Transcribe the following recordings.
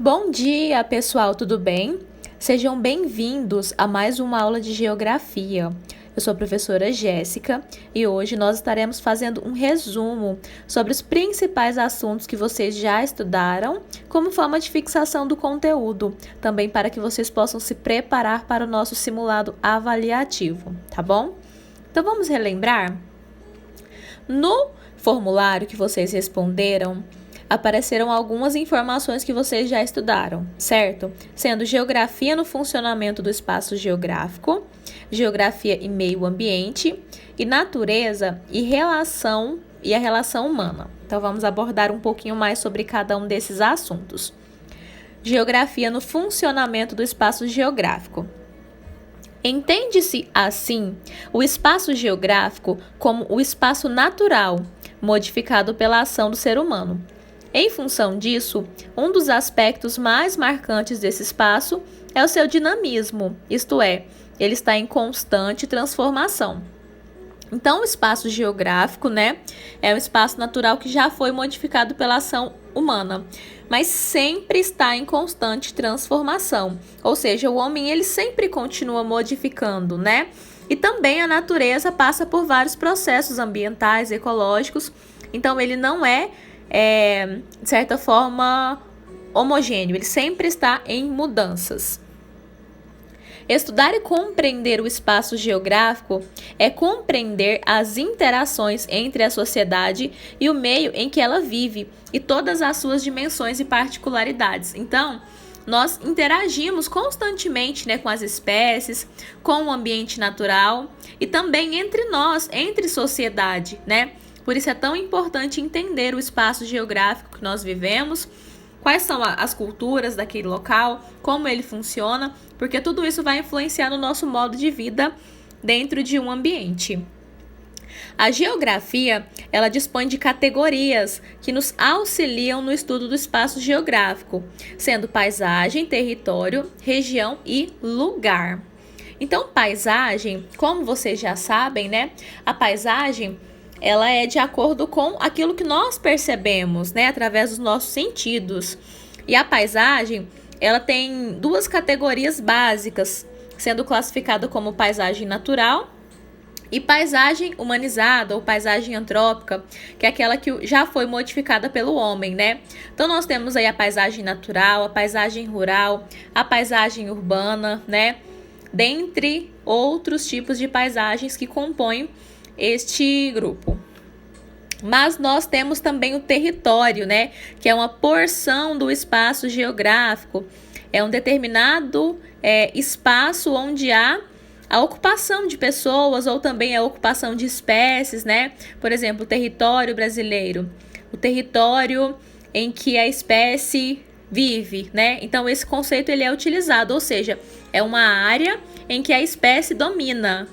Bom dia, pessoal, tudo bem? Sejam bem-vindos a mais uma aula de Geografia. Eu sou a professora Jéssica e hoje nós estaremos fazendo um resumo sobre os principais assuntos que vocês já estudaram, como forma de fixação do conteúdo, também para que vocês possam se preparar para o nosso simulado avaliativo, tá bom? Então vamos relembrar? No formulário que vocês responderam, apareceram algumas informações que vocês já estudaram, certo? Sendo geografia no funcionamento do espaço geográfico, geografia e meio ambiente, e natureza e a relação humana. Então vamos abordar um pouquinho mais sobre cada um desses assuntos. Geografia no funcionamento do espaço geográfico. Entende-se, assim, o espaço geográfico como o espaço natural, modificado pela ação do ser humano. Em função disso, um dos aspectos mais marcantes desse espaço é o seu dinamismo, isto é, ele está em constante transformação. Então, o espaço geográfico, é um espaço natural que já foi modificado pela ação humana, mas sempre está em constante transformação. Ou seja, o homem ele sempre continua modificando, E também a natureza passa por vários processos ambientais, ecológicos. Então, ele não é, de certa forma, homogêneo. Ele sempre está em mudanças. Estudar e compreender o espaço geográfico é compreender as interações entre a sociedade e o meio em que ela vive e todas as suas dimensões e particularidades. Então, nós interagimos constantemente, com as espécies, com o ambiente natural e também entre nós, entre sociedade, Por isso é tão importante entender o espaço geográfico que nós vivemos, quais são as culturas daquele local, como ele funciona, porque tudo isso vai influenciar no nosso modo de vida dentro de um ambiente. A geografia, ela dispõe de categorias que nos auxiliam no estudo do espaço geográfico, sendo paisagem, território, região e lugar. Então, paisagem, como vocês já sabem, A paisagem ela é de acordo com aquilo que nós percebemos, através dos nossos sentidos. E a paisagem, ela tem duas categorias básicas, sendo classificada como paisagem natural e paisagem humanizada ou paisagem antrópica, que é aquela que já foi modificada pelo homem, Então, nós temos aí a paisagem natural, a paisagem rural, a paisagem urbana, Dentre outros tipos de paisagens que compõem este grupo. Mas nós temos também o território, que é uma porção do espaço geográfico. É um determinado espaço onde há a ocupação de pessoas ou também a ocupação de espécies, Por exemplo, o território brasileiro, o território em que a espécie vive, Então, esse conceito ele é utilizado, ou seja, é uma área em que a espécie domina,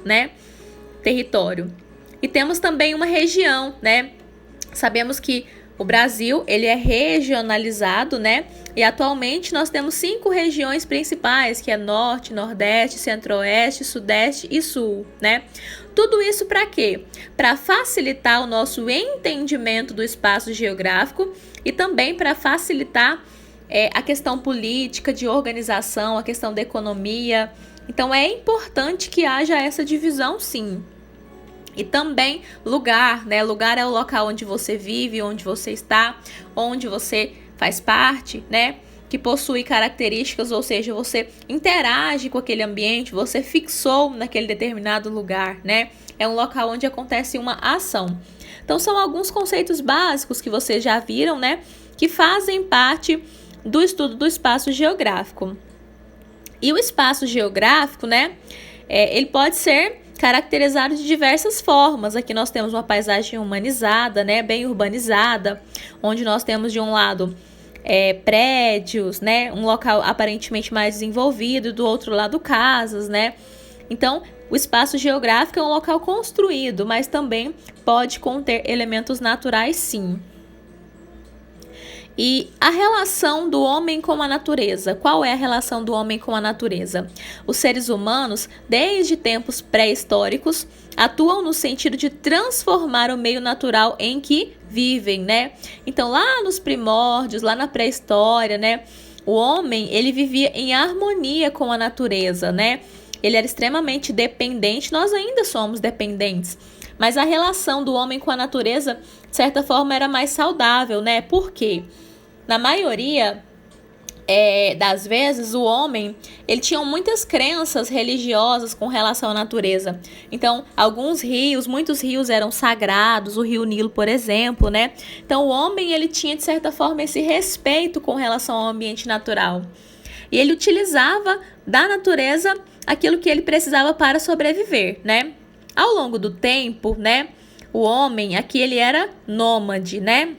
Território. E temos também uma região, Sabemos que o Brasil, ele é regionalizado, E atualmente nós temos 5 regiões principais, que é Norte, Nordeste, Centro-Oeste, Sudeste e Sul, Tudo isso para quê? Para facilitar o nosso entendimento do espaço geográfico e também para facilitar a questão política, de organização, a questão da economia. Então, é importante que haja essa divisão, sim. E também lugar, Lugar é o local onde você vive, onde você está, onde você faz parte, Que possui características, ou seja, você interage com aquele ambiente, você fixou naquele determinado lugar, É um local onde acontece uma ação. Então, são alguns conceitos básicos que vocês já viram, Que fazem parte do estudo do espaço geográfico. E o espaço geográfico, ele pode ser caracterizado de diversas formas. Aqui nós temos uma paisagem humanizada, bem urbanizada, onde nós temos de um lado prédios, um local aparentemente mais desenvolvido, e do outro lado casas, Então, o espaço geográfico é um local construído, mas também pode conter elementos naturais, sim. E a relação do homem com a natureza. Qual é a relação do homem com a natureza? Os seres humanos, desde tempos pré-históricos, atuam no sentido de transformar o meio natural em que vivem, Então, lá nos primórdios, lá na pré-história, O homem, ele vivia em harmonia com a natureza, né? Ele era extremamente dependente, nós ainda somos dependentes. Mas a relação do homem com a natureza, de certa forma, era mais saudável, né? Por quê? Na maioria das vezes, o homem, ele tinha muitas crenças religiosas com relação à natureza. Então, muitos rios eram sagrados, o rio Nilo, por exemplo, né? Então, o homem, ele tinha, de certa forma, esse respeito com relação ao ambiente natural. E ele utilizava da natureza aquilo que ele precisava para sobreviver, né? Ao longo do tempo, né, o homem aqui ele era nômade, né?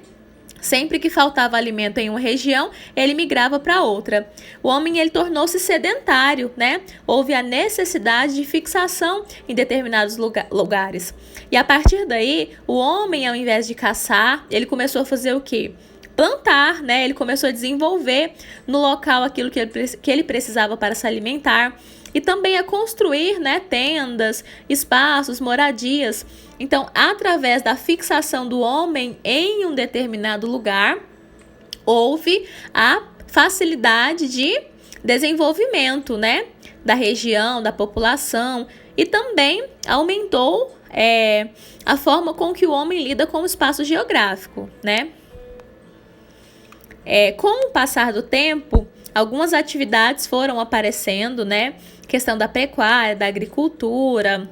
Sempre que faltava alimento em uma região, ele migrava para outra. O homem ele tornou-se sedentário, né? Houve a necessidade de fixação em determinados lugares. E a partir daí, o homem, ao invés de caçar, ele começou a fazer o quê? Plantar, né? Ele começou a desenvolver no local aquilo que ele precisava para se alimentar. E também a construir, né, tendas, espaços, moradias. Então, através da fixação do homem em um determinado lugar, houve a facilidade de desenvolvimento, né, da região, da população. E também aumentou a forma com que o homem lida com o espaço geográfico, né? Com o passar do tempo, algumas atividades foram aparecendo, né? Questão da pecuária, da agricultura,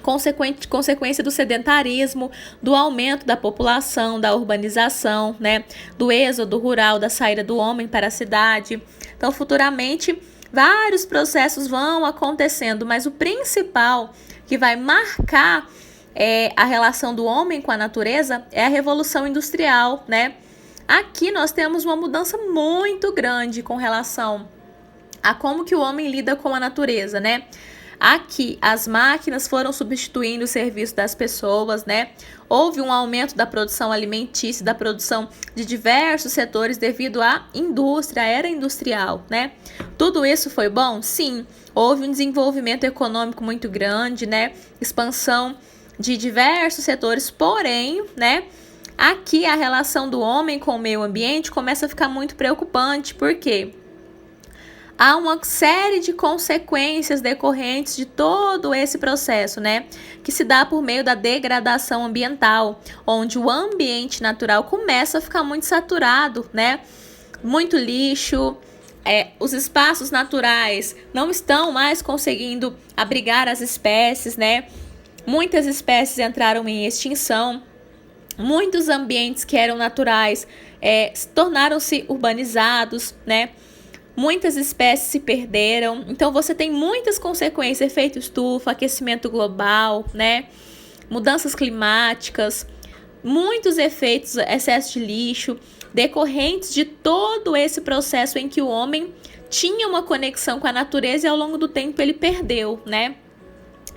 consequência do sedentarismo, do aumento da população, da urbanização, né? Do êxodo rural, da saída do homem para a cidade. Então, futuramente, vários processos vão acontecendo, mas o principal que vai marcar a relação do homem com a natureza é a Revolução Industrial, né? Aqui nós temos uma mudança muito grande com relação a como que o homem lida com a natureza, né? Aqui as máquinas foram substituindo o serviço das pessoas, né? Houve um aumento da produção alimentícia, da produção de diversos setores devido à indústria, à era industrial, né? Tudo isso foi bom? Sim. Houve um desenvolvimento econômico muito grande, né? Expansão de diversos setores, porém, né? Aqui a relação do homem com o meio ambiente começa a ficar muito preocupante, porque há uma série de consequências decorrentes de todo esse processo, né? Que se dá por meio da degradação ambiental, onde o ambiente natural começa a ficar muito saturado, né? Muito lixo, os espaços naturais não estão mais conseguindo abrigar as espécies, né? Muitas espécies entraram em extinção. Muitos ambientes que eram naturais tornaram-se urbanizados, né? Muitas espécies se perderam. Então, você tem muitas consequências, efeito estufa, aquecimento global, né? Mudanças climáticas, muitos efeitos, excesso de lixo, decorrentes de todo esse processo em que o homem tinha uma conexão com a natureza e ao longo do tempo ele perdeu, né?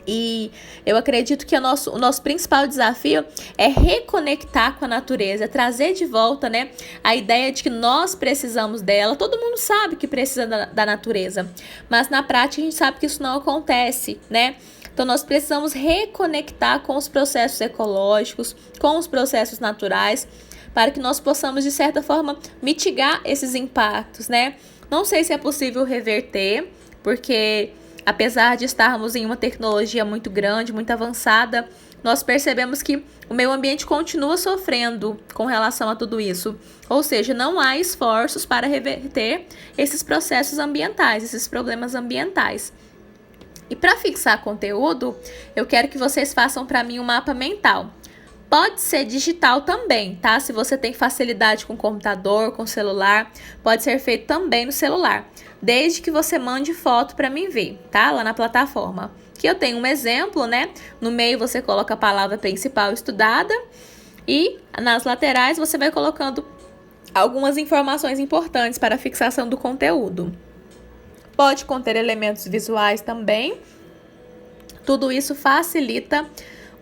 E eu acredito que o nosso principal desafio é reconectar com a natureza, trazer de volta, né, a ideia de que nós precisamos dela. Todo mundo sabe que precisa da natureza, mas na prática a gente sabe que isso não acontece, né? Então nós precisamos reconectar com os processos ecológicos, com os processos naturais, para que nós possamos, de certa forma, mitigar esses impactos, né? Não sei se é possível reverter, porque apesar de estarmos em uma tecnologia muito grande, muito avançada, nós percebemos que o meio ambiente continua sofrendo com relação a tudo isso. Ou seja, não há esforços para reverter esses processos ambientais, esses problemas ambientais. E para fixar conteúdo, eu quero que vocês façam para mim um mapa mental. Pode ser digital também, tá? Se você tem facilidade com computador, com celular, pode ser feito também no celular, desde que você mande foto para mim ver, tá? Lá na plataforma. Aqui eu tenho um exemplo, né? No meio você coloca a palavra principal estudada e nas laterais você vai colocando algumas informações importantes para a fixação do conteúdo. Pode conter elementos visuais também. Tudo isso facilita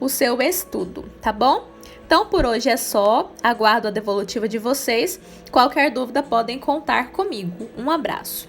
o seu estudo, tá bom? Então, por hoje é só. Aguardo a devolutiva de vocês. Qualquer dúvida podem contar comigo. Um abraço.